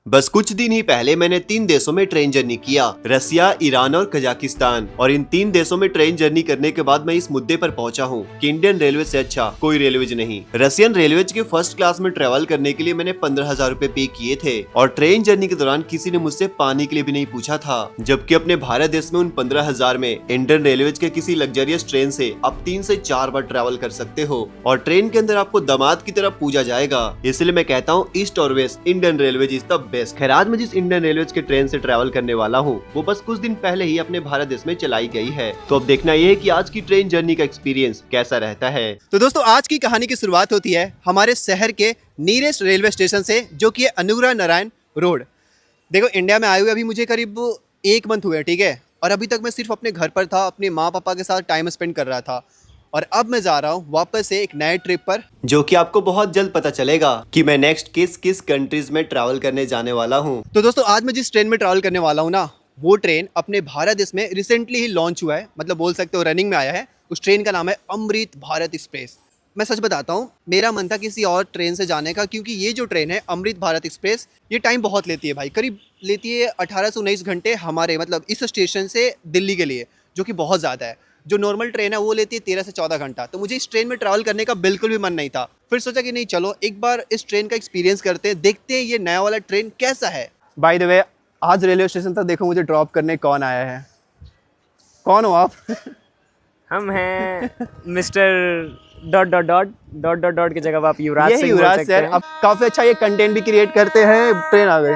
बस कुछ दिन ही पहले मैंने 3 देशों में ट्रेन जर्नी किया, रसिया, ईरान और कजाकिस्तान। और इन 3 देशों में ट्रेन जर्नी करने के बाद मैं इस मुद्दे पर पहुंचा हूं कि इंडियन रेलवे से अच्छा कोई रेलवेज नहीं। रशियन रेलवेज के फर्स्ट क्लास में ट्रेवल करने के लिए मैंने 15,000 रूपए पे किए थे और ट्रेन जर्नी के दौरान किसी ने मुझसे पानी के लिए भी नहीं पूछा था। जबकि अपने भारत देश में उन 15,000 में इंडियन रेलवेज के किसी लग्जरियस ट्रेन से आप 3 से 4 बार ट्रेवल कर सकते हो और ट्रेन के अंदर आपको दामाद की तरह पूजा जाएगा। इसलिए मैं कहता हूँ ईस्ट और West Indian railways is the best. खैर, आज मैं जिस इंडियन रेलवेज के ट्रेन से ट्रैवल करने वाला हूँ वो बस कुछ दिन पहले ही अपने भारत देश में चलाई गई है। तो अब देखना ये है कि आज की ट्रेन जर्नी का एक्सपीरियंस कैसा रहता है। तो दोस्तों, आज की कहानी की शुरुआत होती है हमारे शहर के नियरेस्ट रेलवे स्टेशन से, जो कि है अनुग्रह नारायण रोड। देखो, इंडिया में आए हुए अभी मुझे करीब 1 मंथ हुए, ठीक है, और अभी तक मैं सिर्फ अपने घर पर था, अपने माँ पापा के साथ टाइम स्पेंड कर रहा था। और अब मैं जा रहा हूँ वापस से एक नए ट्रिप पर, जो कि आपको बहुत जल्द पता चलेगा कि मैं नेक्स्ट किस किस कंट्रीज में ट्रैवल करने जाने वाला हूँ। तो दोस्तों, आज मैं जिस ट्रेन में ट्रैवल करने वाला हूँ ना, वो ट्रेन अपने भारत देश में रिसेंटली ही लॉन्च हुआ है, मतलब बोल सकते हो रनिंग में आया है। उस ट्रेन का नाम है अमृत भारत एक्सप्रेस। मैं सच बताता हूँ, मेरा मन था किसी और ट्रेन से जाने का, क्योंकि ये जो ट्रेन है अमृत भारत एक्सप्रेस, ये टाइम बहुत लेती है भाई। करीब लेती है 18 से 19 घंटे हमारे मतलब इस स्टेशन से दिल्ली के लिए, जो कि बहुत ज़्यादा है। जो नॉर्मल ट्रेन है वो लेती है 13 से 14 घंटा। तो मुझे इस ट्रेन में ट्रैवल करने का बिल्कुल भी मन नहीं था। फिर सोचा कि नहीं, चलो एक बार इस ट्रेन का एक्सपीरियंस करते हैं, देखते हैं ये नया वाला ट्रेन कैसा है। बाय द वे, आज रेलवे स्टेशन तक देखो मुझे ड्रॉप करने कौन आया है। कौन हो आप? हम हैं mister dot dot dot dot dot dot की जगह आप युवराज ये सिंह बोल युवराज सकते सर, हैं। अब काफी अच्छा ये कंटेंट भी क्रिएट करते हैं। ट्रेन आ गई।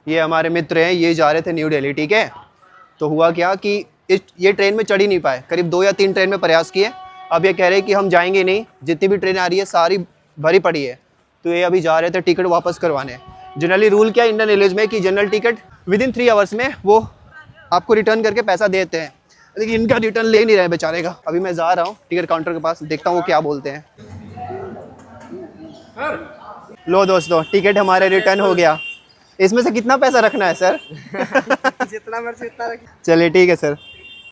ये हमारे मित्र हैं, ये जा रहे थे न्यू दिल्ली, ठीक है। तो हुआ क्या कि ये ट्रेन में चढ़ ही नहीं पाए। करीब 2 या 3 ट्रेन में प्रयास किए। अब ये कह रहे हैं कि हम जाएंगे नहीं, जितनी भी ट्रेन आ रही है सारी भरी पड़ी है। तो ये अभी जा रहे थे टिकट वापस करवाने। जनरली रूल क्या है इंडियन रेलवेज में कि जनरल टिकट विदिन 3 आवर्स में वो आपको रिटर्न करके पैसा देते हैं, लेकिन इनका रिटर्न ले नहीं रहे बेचारे का। अभी मैं जा रहा हूँ टिकट काउंटर के पास, देखता हूँ वो क्या बोलते हैं। लो दोस्तों, टिकट हमारे रिटर्न हो गया। इसमें से कितना पैसा रखना है सर? जितना मर्जी उतना रखिए। चलिए ठीक है सर।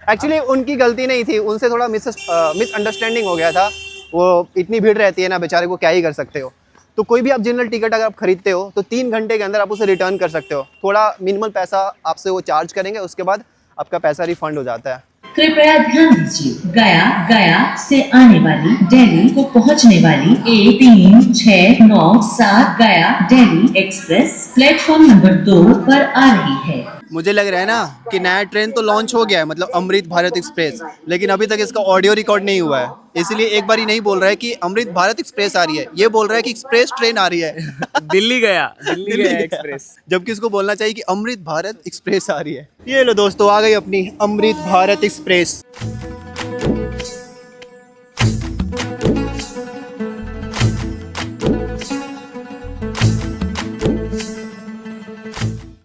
एक्चुअली उनकी गलती नहीं थी, उनसे थोड़ा मिसअंडरस्टैंडिंग हो गया था। वो इतनी भीड़ रहती है ना, बेचारे को क्या ही कर सकते हो। तो कोई भी आप जनरल टिकट अगर आप खरीदते हो तो 3 घंटे के अंदर आप उसे रिटर्न कर सकते हो। थोड़ा मिनिमल पैसा आपसे वो चार्ज करेंगे, उसके बाद आपका पैसा रिफंड हो जाता है। कृपया ध्यान दीजिए, गया से आने वाली दिल्ली को पहुंचने वाली 13697 गया दिल्ली एक्सप्रेस प्लेटफॉर्म नंबर 2 पर आ रही है। मुझे लग रहा है ना कि नया ट्रेन तो लॉन्च हो गया है, मतलब अमृत भारत एक्सप्रेस, लेकिन अभी तक इसका ऑडियो रिकॉर्ड नहीं हुआ है। इसीलिए एक बार ही नहीं बोल रहा है कि अमृत भारत एक्सप्रेस आ रही है, ये बोल रहा है कि एक्सप्रेस ट्रेन आ रही है। दिल्ली गया एक्सप्रेस। जबकि इसको बोलना चाहिए कि अमृत भारत एक्सप्रेस आ रही है। ये लो दोस्तों, आ गई अपनी अमृत भारत एक्सप्रेस।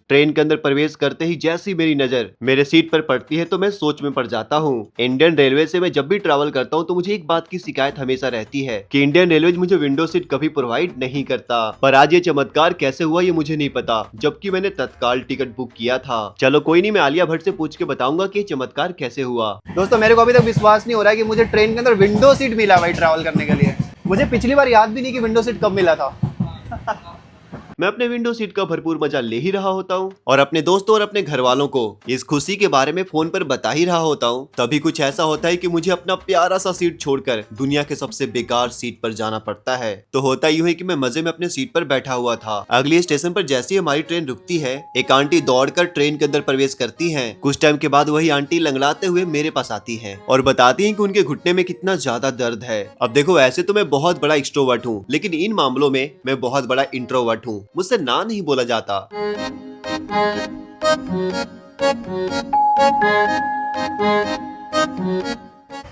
ट्रेन के अंदर प्रवेश करते ही जैसी मेरी नजर मेरे सीट पर पड़ती है तो मैं सोच में पड़ जाता हूँ। इंडियन रेलवे से मैं जब भी ट्रैवल करता हूँ तो मुझे एक बात की शिकायत हमेशा रहती है कि इंडियन रेलवे मुझे विंडो सीट कभी प्रोवाइड नहीं करता। पर आज ये चमत्कार कैसे हुआ ये मुझे नहीं पता, जबकि मैंने तत्काल टिकट बुक किया था। चलो कोई नहीं, मैं आलिया भट्ट से पूछ के बताऊंगा कि चमत्कार कैसे हुआ। दोस्तों, मेरे को अभी तक विश्वास नहीं हो रहा है कि मुझे ट्रेन के अंदर विंडो सीट मिला भाई ट्रैवल करने के लिए। मुझे पिछली बार याद भी नहीं कि विंडो सीट कब मिला था। मैं अपने विंडो सीट का भरपूर मजा ले ही रहा होता हूँ और अपने दोस्तों और अपने घर वालों को इस खुशी के बारे में फोन पर बता ही रहा होता हूँ। तभी कुछ ऐसा होता है कि मुझे अपना प्यारा सा सीट छोड़कर दुनिया के सबसे बेकार सीट पर जाना पड़ता है। तो होता यूं है कि मैं मजे में अपने सीट पर बैठा हुआ था। अगली स्टेशन पर जैसे ही हमारी ट्रेन रुकती है, एक आंटी दौड़कर ट्रेन के अंदर प्रवेश करती है। कुछ टाइम के बाद वही आंटी लंगड़ाते हुए मेरे पास आती है और बताती है कि उनके घुटने में कितना ज्यादा दर्द है। अब देखो, ऐसे तो मैं बहुत बड़ा एक्सट्रोवर्ट हूँ, लेकिन इन मामलों में मैं बहुत बड़ा इंट्रोवर्ट हूँ। मुझसे ना नहीं बोला जाता।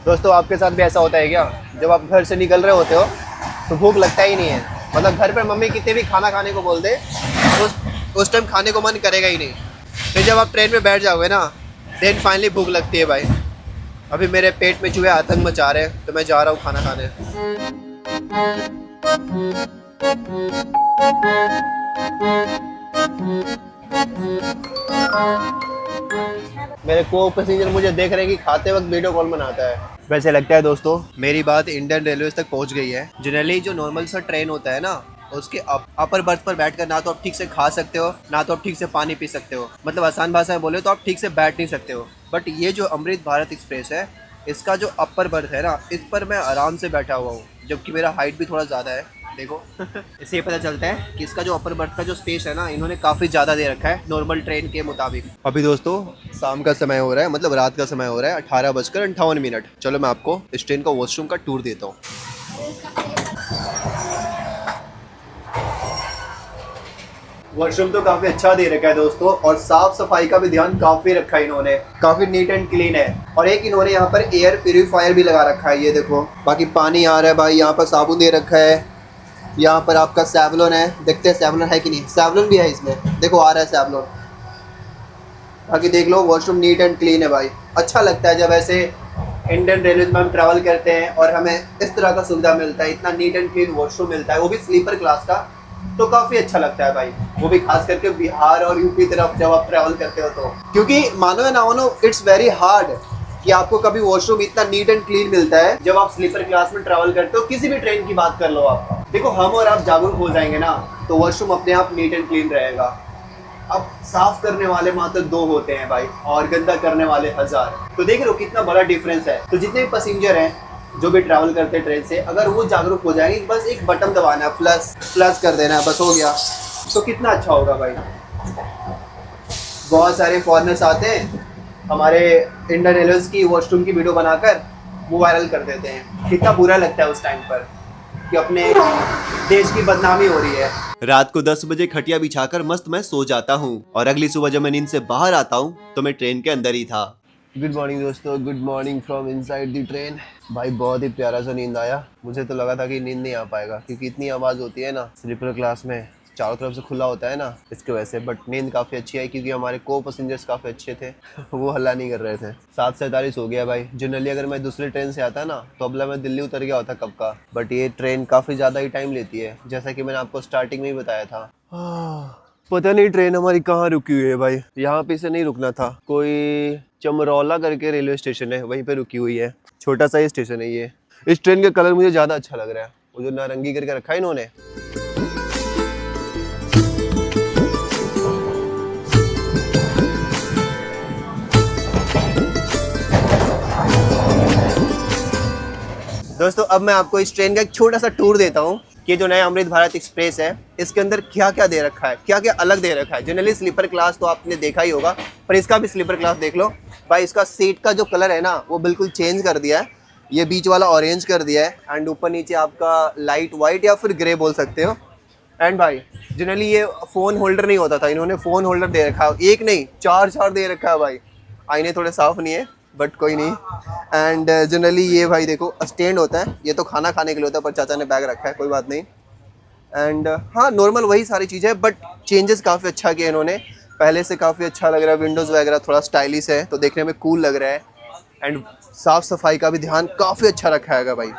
दोस्तों, आपके साथ भी ऐसा होता है क्या? जब आप घर से निकल रहे होते हो तो भूख लगता ही नहीं है, मतलब घर पर मम्मी कितने भी खाना खाने को बोल दे, उस टाइम खाने को मन करेगा ही नहीं। फिर जब आप ट्रेन में बैठ जाओगे ना, देन फाइनली भूख लगती है भाई। अभी मेरे पेट में चूहे आतंक मचा रहे हैं, तो मैं जा रहा हूँ खाना खाने। मेरे को पैसेंजर मुझे देख रहे हैं कि खाते वक्त वीडियो कॉल बनाता है। वैसे लगता है दोस्तों मेरी बात इंडियन रेलवे तक पहुंच गई है। जनरली जो नॉर्मल सा ट्रेन होता है ना, उसके अपर बर्थ पर बैठकर ना तो आप ठीक से खा सकते हो, ना तो आप ठीक से पानी पी सकते हो। मतलब आसान भाषा में बोले तो आप ठीक से बैठ नहीं सकते हो। बट ये जो अमृत भारत एक्सप्रेस है, इसका जो अपर बर्थ है ना, इस पर मैं आराम से बैठा हुआ हूँ, जबकि मेरा हाइट भी थोड़ा ज़्यादा है। देखो इससे ये पता चलता है कि इसका जो अपर बर्थ का जो स्पेस है ना, इन्होंने काफ़ी ज़्यादा दे रखा है नॉर्मल ट्रेन के मुताबिक। अभी दोस्तों शाम का समय हो रहा है, मतलब रात का समय हो रहा है, 18:58। चलो मैं आपको इस ट्रेन का वॉशरूम का टूर देता हूँ। वॉशरूम तो काफी अच्छा दे रखा है दोस्तों, और साफ सफाई का भी ध्यान काफी रखा है इन्होंने, काफी नीट एंड क्लीन है। और एक इन्होंने यहाँ पर एयर प्यूरिफायर भी लगा रखा है, ये देखो। बाकी पानी आ रहा है भाई, यहाँ पर साबुन दे रखा है, यहाँ पर आपका सैवलॉन है। देखते हैं सैवलॉन है कि नहीं, सैवलॉन भी है इसमें, देखो आ रहा है सैवलॉन। बाकी देख लो वॉशरूम नीट एंड क्लीन है भाई। अच्छा लगता है जब ऐसे इंडियन रेलवे में हम ट्रैवल करते हैं और हमें इस तरह का सुविधा मिलता है, इतना नीट एंड क्लीन वॉशरूम मिलता है, वो भी स्लीपर क्लास का, तो काफ़ी अच्छा लगता है भाई। वो भी खास करके बिहार और यूपी तरफ जब आप ट्रैवल करते हो तो, क्योंकि मानो या ना मानो इट्स वेरी हार्ड कि आपको कभी वॉशरूम इतना नीट एंड क्लीन मिलता है जब आप स्लीपर क्लास में ट्रैवल करते हो। किसी भी ट्रेन की बात कर लो आप, देखो हम और आप जागरूक हो जाएंगे ना, तो वॉशरूम अपने आप नीट एंड क्लीन रहेगा। अब साफ करने वाले मात्र 2 होते हैं भाई, और गंदा करने वाले 1000। तो देख रहे हो कितना बड़ा डिफरेंस है। तो जितने भी पैसेंजर हैं जो भी ट्रैवल करते हैं ट्रेन से, अगर वो जागरूक हो जाएंगे, बस एक बटन दबाना है, प्लस कर देना है, बस हो गया, तो कितना अच्छा होगा भाई। बहुत सारे फॉरेनर्स आते हैं हमारे इंडियन रेलवे की वॉशरूम की वीडियो बनाकर वो वायरल कर देते हैं। कितना बुरा लगता है उस टाइम पर कि अपने देश की बदनामी हो रही है। रात को 10 बजे खटिया बिछाकर मस्त मैं सो जाता हूँ, और अगली सुबह जब मैं नींद से बाहर आता हूँ तो मैं ट्रेन के अंदर ही था। गुड मॉर्निंग दोस्तों, good morning from inside the train. भाई बहुत ही प्यारा सा नींद आया। मुझे तो लगा था कि नींद नहीं आ पाएगा, क्योंकि इतनी आवाज़ होती है ना स्लीपर क्लास में, चारों तरफ से खुला होता है ना, इसकी वजह से। बट नींद काफ़ी अच्छी आई, क्योंकि हमारे को पैसेंजर्स काफ़ी अच्छे थे वो हल्ला नहीं कर रहे थे। 7:47 हो गया भाई। जनरली अगर मैं दूसरे ट्रेन से आता ना तो अबला मैं दिल्ली उतर गया होता कब का। बट ये ट्रेन काफ़ी ज़्यादा ही टाइम लेती है, जैसा कि मैंने आपको स्टार्टिंग में ही बताया था। पता नहीं ट्रेन हमारी कहाँ रुकी हुई है भाई। यहाँ पे से नहीं रुकना था, कोई चमरौला करके रेलवे स्टेशन है, वहीं पे रुकी हुई है। छोटा सा ही स्टेशन है ये। इस ट्रेन का कलर मुझे ज़्यादा अच्छा लग रहा है, वो जो नारंगी करके रखा है इन्होंने। दोस्तों अब मैं आपको इस ट्रेन का एक छोटा सा टूर देता हूँ कि जो नया अमृत भारत एक्सप्रेस है, इसके अंदर क्या क्या दे रखा है, क्या क्या अलग दे रखा है। जनरली स्लीपर क्लास तो आपने देखा ही होगा, पर इसका भी स्लीपर क्लास देख लो भाई। इसका सीट का जो कलर है ना, वो बिल्कुल चेंज कर दिया है। ये बीच वाला ऑरेंज कर दिया है, एंड ऊपर नीचे आपका लाइट वाइट या फिर ग्रे बोल सकते हो। एंड भाई जनरली ये फ़ोन होल्डर नहीं होता था, इन्होंने फ़ोन होल्डर दे रखा है। एक नहीं 4 दे रखा है भाई। आईने थोड़े साफ़ नहीं है बट कोई नहीं। एंड जनरली ये भाई देखो स्टैंड होता है, ये तो खाना खाने के लिए होता है, पर चाचा ने बैग रखा है, कोई बात नहीं। एंड हाँ नॉर्मल वही सारी चीज़ें है, बट चेंजेस काफ़ी अच्छा किया इन्होंने, पहले से काफ़ी अच्छा लग रहा है। विंडोज़ वगैरह थोड़ा स्टाइलिश है, तो देखने में कूल लग रहा है। एंड साफ़ सफाई का भी ध्यान काफ़ी अच्छा रखा है भाई।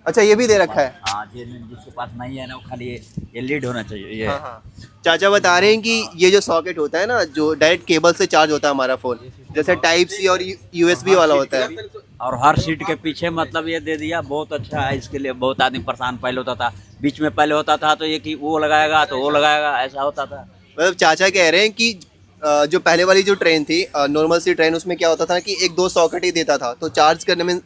अच्छा ये भी दे रखा है। हाँ, जिसके पास नहीं है ना, वो खाली ये लीड होना चाहिए ये। हाँ। चाचा बता रहे हैं कि ये जो सॉकेट होता है ना, जो डायरेक्ट केबल से चार्ज होता है हमारा फ़ोन, जैसे टाइप सी और USB वाला होता है। और हर सीट के पीछे मतलब ये दे दिया, बहुत अच्छा है। इसके लिए बहुत आदमी परेशान पहले होता था, बीच में पहले होता था तो ये कि वो लगाएगा तो वो लगाएगा, ऐसा होता था। मतलब चाचा कह रहे हैं कि जो पहले वाली जो ट्रेन थी नॉर्मल सी ट्रेन, उसमें क्या होता था कि 1-2 सॉकेट ही देता था, तो चार्ज करने में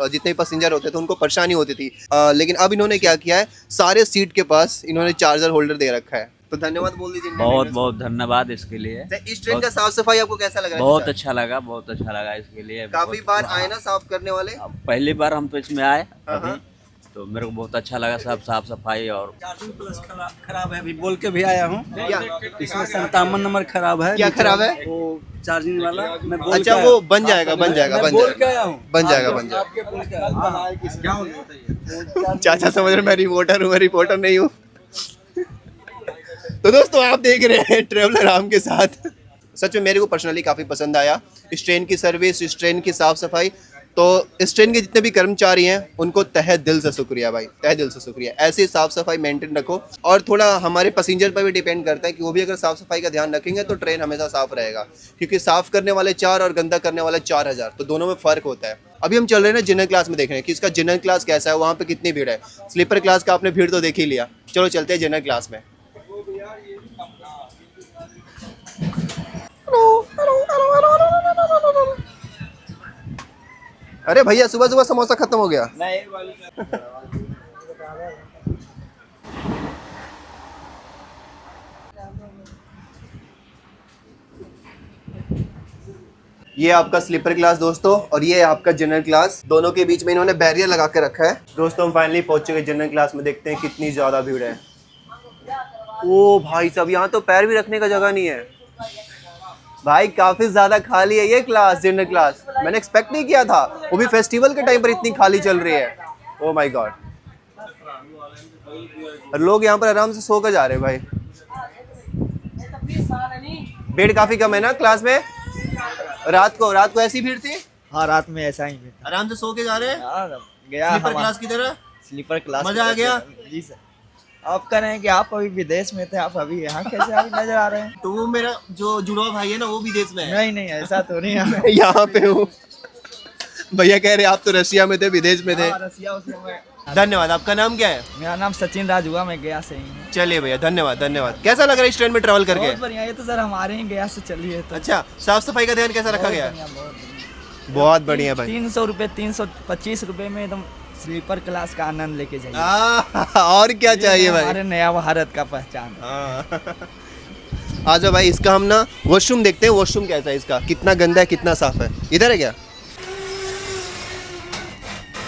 जितने पैसेंजर होते थे उनको परेशानी होती थी। लेकिन अब इन्होंने क्या किया है, सारे सीट के पास इन्होंने चार्जर होल्डर दे रखा है। तो धन्यवाद बोल दीजिए। बहुत बहुत धन्यवाद इसके लिए। इस ट्रेन का साफ सफाई आपको कैसा लग रहा है? बहुत अच्छा लगा, बहुत अच्छा लगा इसके लिए। काफी बार आए ना साफ करने वाले? पहली बार हम तो इसमें आए अभी, तो मेरे को बहुत अच्छा लगा, सब साफ सफाई। और खराब है, अभी बोल के भी आया हूँ। इसमें 57 नंबर खराब है। क्या खराब है? वो चार्जिंग वाला मैं बोल अच्छा के वो बन जाएगा, बन जाएगा, बन बोल के आया हूँ। बन जाएगा। चाचा समझ रहे मैं रिपोर्टर हूँ, मैं रिपोर्टर नहीं हूँ। तो दोस्तों आप देख रहे हैं ट्रेवलर राम के साथ। सच में मेरे को पर्सनली काफ़ी पसंद आया इस ट्रेन की सर्विस, इस ट्रेन की साफ़ सफाई। तो इस ट्रेन के जितने भी कर्मचारी हैं उनको तहे दिल से शुक्रिया भाई, तहे दिल से शुक्रिया। ऐसे साफ सफाई मेंटेन रखो और थोड़ा हमारे पैसेंजर पर भी डिपेंड करता है कि वो भी अगर साफ सफाई का ध्यान रखेंगे तो ट्रेन हमेशा साफ रहेगा, क्योंकि साफ करने वाले 4 और गंदा करने वाले 4000, तो दोनों में फ़र्क होता है। अभी हम चल रहे हैं ना जनरल क्लास में देख रहे हैं कि इसका जनरल क्लास कैसा है, वहाँ पे कितनी भीड़ है। स्लीपर क्लास का आपने भीड़ तो देख ही लिया, चलो चलते हैं जनरल क्लास में। अरे भैया सुबह सुबह समोसा खत्म हो गया। ये आपका स्लीपर क्लास दोस्तों और ये आपका जनरल क्लास, दोनों के बीच में इन्होंने बैरियर लगा के रखा है। दोस्तों हम फाइनली पहुंच चुके जनरल क्लास में, देखते हैं कितनी ज्यादा भीड़ है। ओ भाई साहब, यहाँ तो पैर भी रखने का जगह नहीं है भाई, काफी ज्यादा खाली है ये क्लास, जनरल क्लास। मैंने एक्सपेक्ट नहीं किया था, वो भी फेस्टिवल के टाइम पर इतनी खाली चल रही है। ओ माय गॉड, और लोग यहाँ पर आराम से सो कर जा रहे हैं भाई। भीड़ काफी कम है ना क्लास में। रात को ऐसी भीड़ थी? हाँ, रात में ऐसा ही था। आराम से सो के जा रहे हैं। गया स्लीपर क्लास की तरह। स्लीपर क्लास मजा आ गया? जी सर। आप कह रहे हैं कि आप अभी विदेश में थे, आप अभी यहाँ कैसे अभी नजर आ रहे हैं? तो वो मेरा जो जुड़वा भाई है ना, वो विदेश में है। नहीं ऐसा तो नहीं है। यहाँ पे हूँ। भैया कह रहे आप तो रशिया में थे, विदेश में थे। रसिया में। धन्यवाद। आपका नाम क्या है? मेरा नाम सचिन राज हुआ, मैं गया से ही हूँ। चलिए भैया, धन्यवाद धन्यवाद। कैसा लग रहा है इस ट्रेन में ट्रैवल करके? बहुत बढ़िया, ये तो सर हमारे ही गया से चलिए तो। अच्छा, साफ सफाई का ध्यान कैसा रखा गया है? बहुत बढ़िया भाई। 300 रुपये, 325 रुपये में एकदम स्लीपर क्लास का आनंद लेके जाइए। और क्या चाहिए भाई? हमारे नया भारत का पहचान। आ जाओ भाई, इसका हम ना वॉशरूम देखते हैं। वॉशरूम कैसा है इसका, कितना गंदा है कितना साफ है। इधर है क्या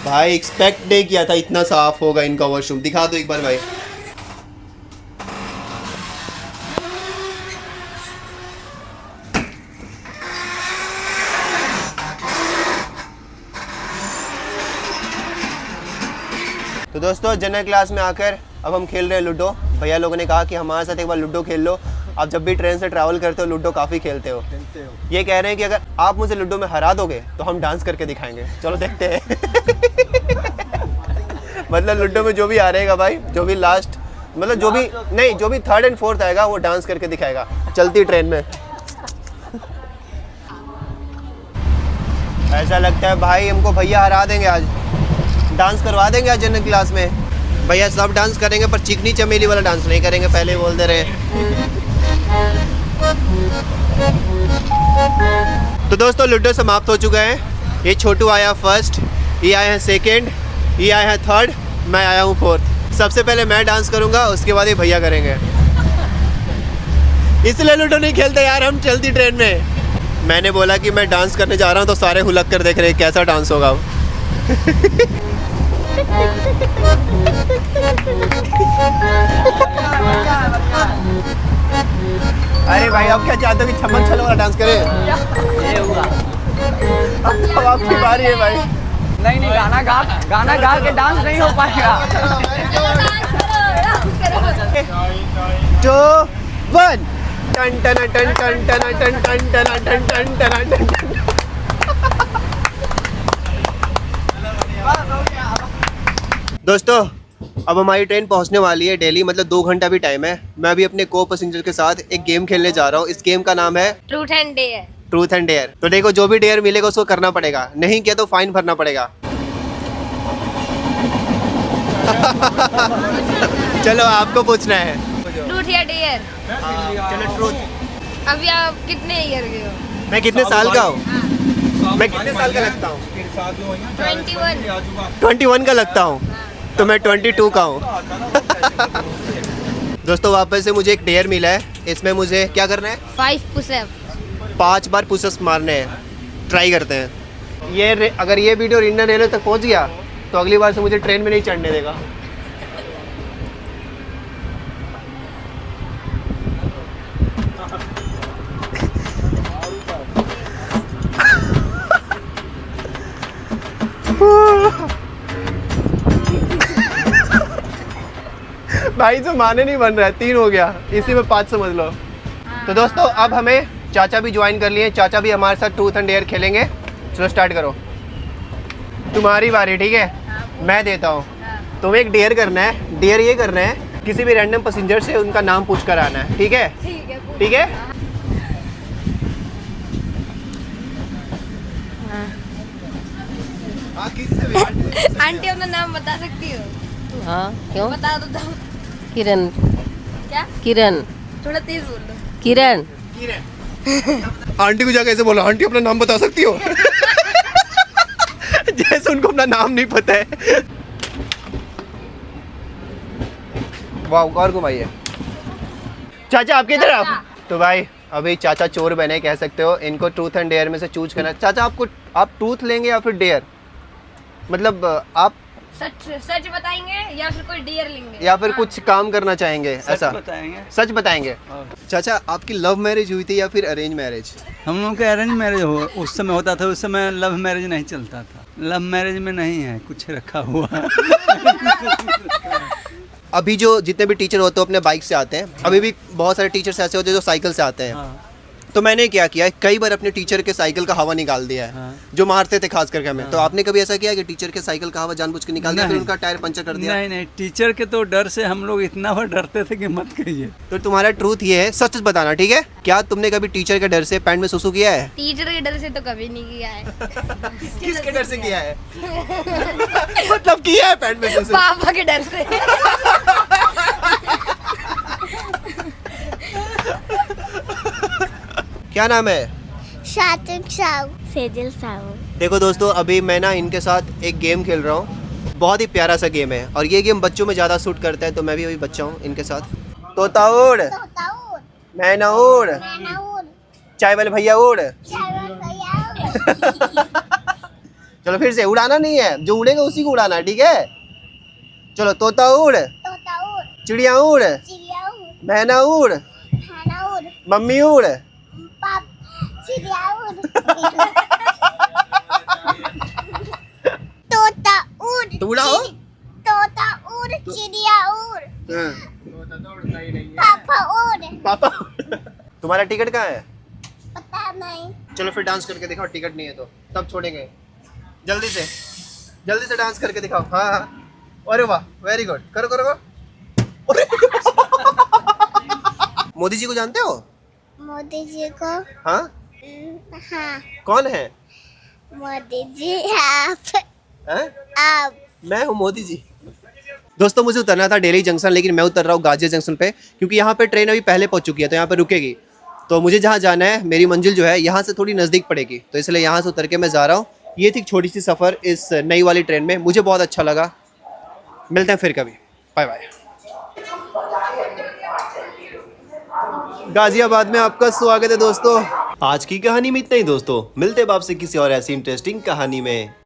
भाई? एक्सपेक्ट नहीं किया था इतना साफ होगा इनका वॉशरूम। दिखा दो एक बार भाई। तो दोस्तों जनरल क्लास में आकर अब हम खेल रहे हैं लूडो। भैया लोगों ने कहा कि हमारे साथ एक बार लूडो खेल लो। आप जब भी ट्रेन से ट्रैवल करते हो लूडो काफ़ी खेलते हो। ये कह रहे हैं कि अगर आप मुझे लूडो में हरा दोगे तो हम डांस करके दिखाएंगे। चलो देखते हैं। मतलब लूडो में जो भी हारेगा भाई, जो भी लास्ट, मतलब जो भी नहीं, जो भी 3rd and 4th आएगा वो डांस करके दिखाएगा चलती ट्रेन में। ऐसा लगता है भाई हमको भैया हरा देंगे आज, डांस करवा देंगे आज जनरल क्लास में। भैया सब डांस करेंगे पर चिकनी चमेली वाला डांस नहीं करेंगे, पहले बोल दे रहे। तो दोस्तों लूडो समाप्त हो चुका है। ये छोटू आया फर्स्ट, ये आया है सेकंड, ये आया है थर्ड, मैं आया हूँ फोर्थ। सबसे पहले मैं डांस करूँगा, उसके बाद ये भैया करेंगे। इसलिए लूडो नहीं खेलते यार हम चलती ट्रेन में। मैंने बोला कि मैं डांस करने जा रहा हूँ तो सारे हुलक कर देख रहे हैं कैसा डांस होगा। अरे भाई आप क्या चाहते हो कि छमन छल्ला वाला डांस करें? ये हुआ। अब आपकी बारी है भाई। नहीं गाना गा के डांस नहीं हो पाएगा। 2 1 ton ton ton ton ton ton ton ton ton ton ton. दोस्तों अब हमारी ट्रेन पहुंचने वाली है दिल्ली, मतलब 2 घंटा भी टाइम है। मैं अभी अपने को पैसेंजर के साथ एक गेम खेलने जा रहा हूँ। इस गेम का नाम है truth and dare. Truth and dare. तो देखो जो भी डेयर मिलेगा उसको करना पड़ेगा, नहीं किया तो फाइन भरना पड़ेगा। चलो आपको पूछना है। ट्रूथ या डेयर? चलो ट्रूथ। अभी आप कितने ईयर के हो? मैं कितने साल का हूँ? मैं कितने साल का लगता हूँ? 21 का लगता हूँ, तो मैं 22 का हूँ। दोस्तों वापस से मुझे एक डेयर मिला है। इसमें मुझे क्या करना है? 5 पुशअप। 5 बार पुशअप्स मारने हैं। ट्राई करते हैं। ये अगर ये वीडियो इंडियन रेलवे तक पहुँच गया तो अगली बार से मुझे ट्रेन में नहीं चढ़ने देगा। भाई जो माने नहीं बन रहा है, 3 हो गया, इसी में 5 समझ लो। तो दोस्तों अब हमें चाचा भी ज्वाइन कर लिए। चाचा भी हमारे साथ ट्रूथ एंड डेयर खेलेंगे। चलो स्टार्ट करो। तुम्हारी बारी, ठीक है? मैं देता हूँ। तुम्हें एक डेयर करना है। डेयर ये करना है, किसी भी रैंडम पैसेंजर से उनका नाम पूछ कर आना है, ठीक है? ठीक है पूछ। ठीक है? हाँ, किसी से भी। आंटी अपना नाम बता सकती हो? हाँ क्यों? बता दो तो। किरण। क्या? किरण। थोड़ा तेज बोल दो। किरण। आंटी को जाके ऐसे बोलो, आंटी अपना नाम बता सकती हो? जैसे उनको अपना नाम नहीं पता है। वाह, और घुमाइए। चाचा आपके इधर आप। तो भाई अभी चाचा चोर बने कह सकते हो। इनको ट्रूथ एंड डेयर में से चूज करना। चाचा आप ट्रूथ लेंगे या फिर डेयर? मतलब आप सच सच बताएंगे या फिर कोई डेयर लेंगे? या फिर कुछ काम करना चाहेंगे? ऐसा बताएंगे। सच बताएंगे। चाचा आपकी लव मैरिज हुई थी या फिर अरेंज मैरिज? हम लोग का अरेंज मैरिज हो उस समय होता था, उस समय लव मैरिज नहीं चलता था। लव मैरिज में नहीं है कुछ रखा हुआ। अभी जो जितने भी टीचर होते हैं अपने बाइक से आते हैं। अभी भी बहुत सारे टीचर्स ऐसे होते हैं जो साइकिल से आते हैं। तो मैंने क्या किया है, कई बार अपने टीचर के साइकिल का हवा निकाल दिया है। जो मारते थे खास करके हमें। तो आपने कभी ऐसा किया कि टीचर के साइकिल का हवा जानबूझ के निकाल दिया, फिर उनका टायर पंचर कर दिया? नहीं, टीचर के तो डर से हम लोग इतना बार डरते थे कि मत कहिए। तो तुम्हारा ट्रूथ ये है, सच बताना, ठीक है? क्या तुमने कभी टीचर के डर से पैंट में सुसु किया है? टीचर के डर से तो कभी नहीं किया है। किसके डर से किया है? मतलब किया है पैंट में सुसु? पापा के डर से। क्या नाम है? सात्विक साहू। सेजल साहू। देखो दोस्तों, अभी मैं ना इनके साथ एक गेम खेल रहा हूँ। बहुत ही प्यारा सा गेम है और ये गेम बच्चों में ज़्यादा सूट करता है। तो मैं भी अभी बच्चा हूँ इनके साथ। तोता उड़, मैना उड़, चाय वाले भैया उड़। चलो फिर से, उड़ाना नहीं है, जो उड़ेगा उसी को उड़ाना है, ठीक है? चलो, तोता उड़, चिड़िया उड़, मैना उड़, मम्मी उड़। तोता उड़, तो उड़ाओ। तोता उड़, चिड़िया उड़, पापा उड़। पापा। तुम्हारा टिकट कहाँ है? पता नहीं। चलो फिर डांस करके दिखाओ। टिकट नहीं है तो तब छोड़ेंगे। जल्दी से डांस करके दिखाओ। हाँ हाँ, अरे वाह, वेरी गुड। करो करो करो। मोदी जी को जानते हो? मोदी जी को? हाँ हाँ। कौन है? मोदी जी आप। हैं? आप। मैं हूँ मोदी जी। दोस्तों, मुझे उतरना था दिल्ली जंक्शन, लेकिन मैं उतर रहा हूँ गाजिया जंक्शन पे, क्योंकि यहाँ पे ट्रेन अभी पहले पहुँच चुकी है तो यहाँ पे रुकेगी। तो मुझे जहाँ जाना है, मेरी मंजिल जो है यहाँ से थोड़ी नज़दीक पड़ेगी, तो इसलिए यहाँ से उतर के मैं जा रहा हूँ। ये थी छोटी सी सफ़र इस नई वाली ट्रेन में। मुझे बहुत अच्छा लगा। मिलते हैं फिर कभी। Bye bye. गाजियाबाद में आपका स्वागत है दोस्तों। आज की कहानी में इतना ही दोस्तों। मिलते हैं आपसे किसी और ऐसी इंटरेस्टिंग कहानी में।